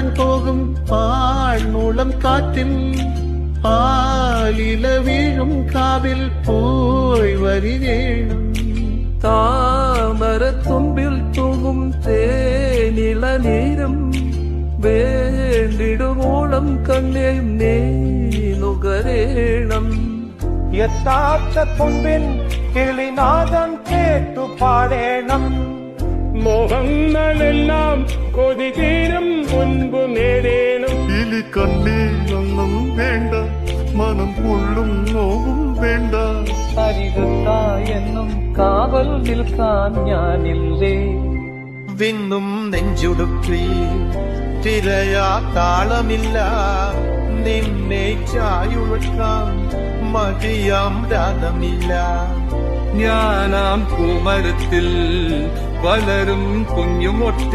ഞാൻ പോകും പാഴ്മൂളം കാറ്റിൽ പാലില വീഴും കാവിൽ പോയി വരികേണം താമരത്തുമ്പിൽ തൂങ്ങും തേനില നീരും വേണ്ടിടുവോളം കണ്ണേയും നീ നുകരേണം യഥാർത്ഥ കൊമ്പിൻ കിളിനാദം കേട്ടു പാടേണം മോഹങ്ങളെല്ലാം കൊതി തീരും മുൻപ് നേടേണം ഇലി കണ്ണീരൊന്നും വേണ്ട മനം പൊള്ളും നോവും വേണ്ട അരികത്തായെന്നും കാവൽ നിൽക്കാൻ ഞാനില്ലേ വിന്നും നെഞ്ചുടുക്കി തിരയാ താളമില്ല നിന്നെ ചായുഴക്കാൻ മതിയാം രാഗമില്ല ഞാനാം പൂമരത്തിൽ വളരും കുഞ്ഞുമൊട്ടി